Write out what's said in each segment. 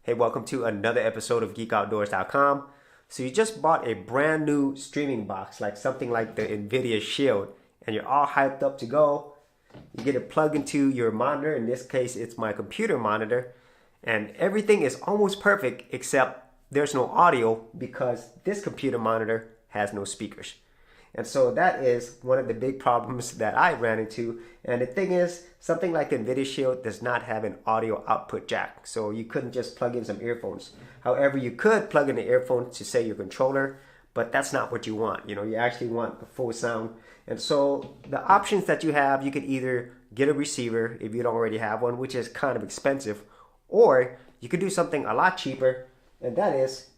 Hey, welcome to another episode of GeekOutdoors.com. So you just bought a brand new streaming box, like something like the NVIDIA Shield, and you're all hyped up to go. You get it plugged into your monitor. In this case, it's my computer monitor, and everything is almost perfect except there's no audio because this computer monitor has no speakers. And so that is one of the big problems that I ran into. And the thing is, something like the NVIDIA Shield does not have an audio output jack. So you couldn't just plug in some earphones. However, you could plug in the earphones to say your controller, but that's not what you want. You actually want the full sound. And so the options that you have, you could either get a receiver if you don't already have one, which is kind of expensive, or you could do something a lot cheaper, and that is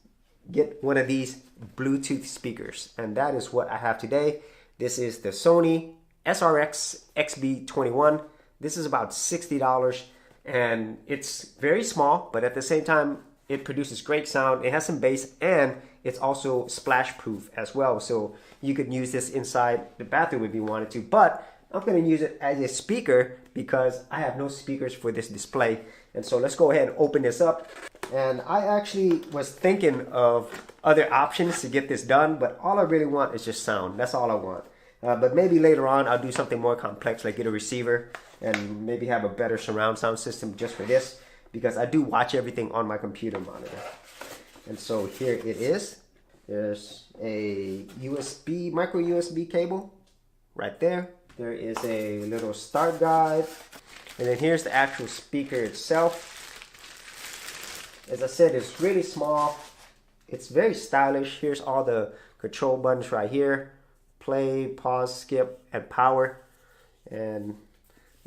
get one of these Bluetooth speakers, and that is what I have today. This is the Sony SRX XB21. This is about $60, and it's very small, but at the same time, it produces great sound. It has some bass, and it's also splash proof as well. So you could use this inside the bathroom if you wanted to, but I'm going to use it as a speaker because I have no speakers for this display. And so let's go ahead and open this up. And I actually was thinking of other options to get this done, but all I really want is just sound. That's all I want. But maybe later on I'll do something more complex, like get a receiver and maybe have a better surround sound system just for this, because I do watch everything on my computer monitor. And so here it is. There's a USB, micro USB cable right there. There is a little start guide. And then here's the actual speaker itself. As I said, it's really small. It's very stylish. Here's all the control buttons right here. Play, pause, skip, and power. And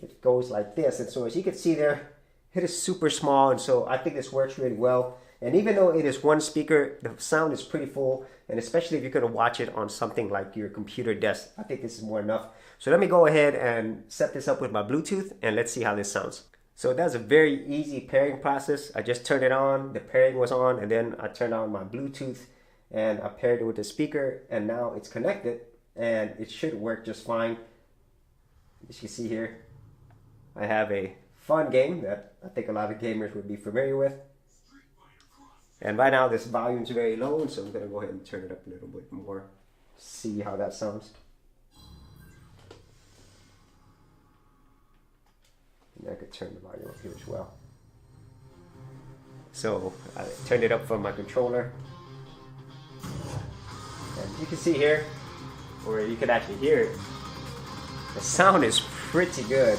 it goes like this. And so as you can see there, it is super small. And so I think this works really well. And even though it is one speaker, the sound is pretty full. And especially if you're going to watch it on something like your computer desk, I think this is more enough. So let me go ahead and set this up with my Bluetooth, and let's see how this sounds. So that's a very easy pairing process. I just turned it on, the pairing was on, and then I turned on my Bluetooth and I paired it with the speaker, and now it's connected and it should work just fine. As you can see here, I have a fun game that I think a lot of gamers would be familiar with. And right now this volume is very low, and so I'm going to go ahead and turn it up a little bit more, see how that sounds. And I could turn the volume up here as well. So I turned it up from my controller. And you can see here, or you can actually hear it, the sound is pretty good.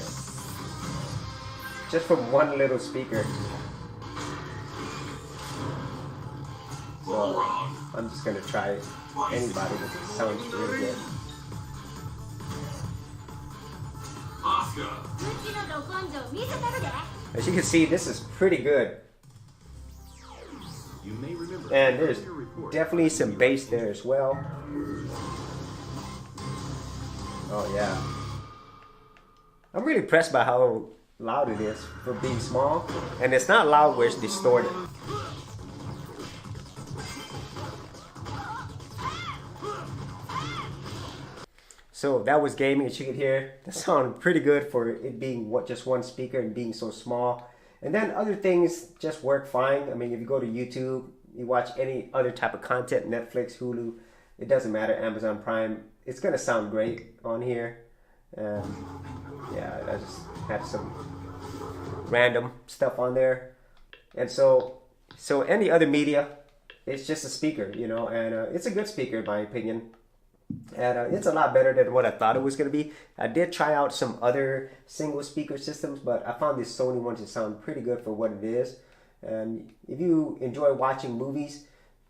Just from one little speaker. So I'm just going to try anybody because it sounds really good. As you can see, this is pretty good. And there's definitely some bass there as well. Oh yeah. I'm really impressed by how loud it is for being small. And it's not loud where it's distorted. So that was gaming. As you can hear, that sounded pretty good for it being just one speaker and being so small. And then other things just work fine. I mean, if you go to YouTube, you watch any other type of content, Netflix, Hulu, it doesn't matter, Amazon Prime, it's gonna sound great on here. Yeah, I just have some random stuff on there. And so any other media, it's just a speaker, and it's a good speaker in my opinion. And it's a lot better than what I thought it was going to be. I did try out some other single speaker systems, but I found this Sony one to sound pretty good for what it is. And if you enjoy watching movies,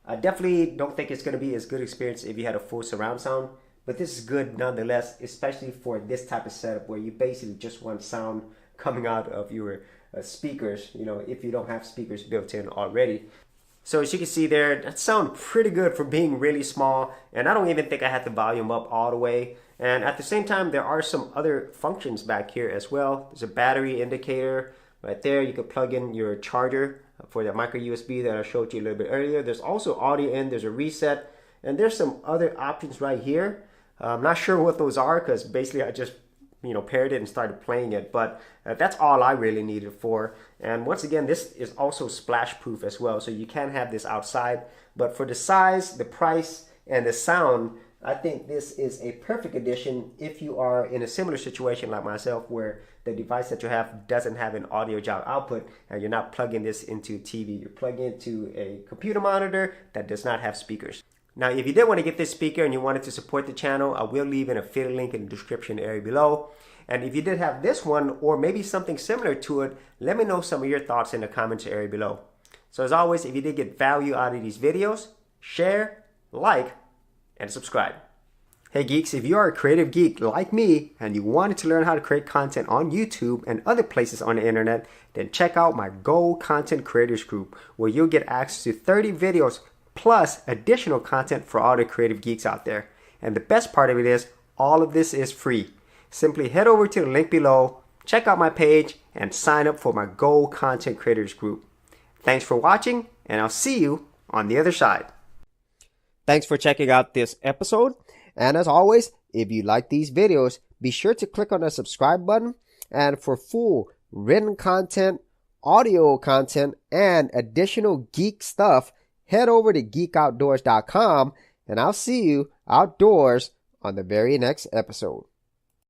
I definitely don't think it's going to be as good experience if you had a full surround sound. But this is good nonetheless, especially for this type of setup where you basically just want sound coming out of your speakers, if you don't have speakers built in already. So as you can see there, that sounds pretty good for being really small, and I don't even think I had the volume up all the way. And at the same time, there are some other functions back here as well. There's a battery indicator right there. You could plug in your charger for that micro USB that I showed you a little bit earlier. There's also audio in, there's a reset, and there's some other options right here. I'm not sure what those are because basically I just paired it and started playing it. But that's all I really needed for. And once again, this is also splash proof as well, so you can have this outside. But for the size, the price, and the sound, I think this is a perfect addition if you are in a similar situation like myself, where the device that you have doesn't have an audio jack output and you're not plugging this into TV. You're plugging into a computer monitor that does not have speakers. Now, if you did want to get this speaker and you wanted to support the channel, I will leave an affiliate link in the description area below. And if you did have this one or maybe something similar to it, let me know some of your thoughts in the comments area below. So as always, if you did get value out of these videos, share, like, and subscribe. Hey geeks, if you are a creative geek like me and you wanted to learn how to create content on YouTube and other places on the internet, then check out my Gold Content Creators Group, where you'll get access to 30 videos plus additional content for all the creative geeks out there. And the best part of it is, all of this is free. Simply head over to the link below, check out my page, and sign up for my Gold Content Creators Group. Thanks for watching, and I'll see you on the other side. Thanks for checking out this episode. And as always, if you like these videos, be sure to click on the subscribe button. And for full written content, audio content, and additional geek stuff, head over to geekoutdoors.com, and I'll see you outdoors on the very next episode.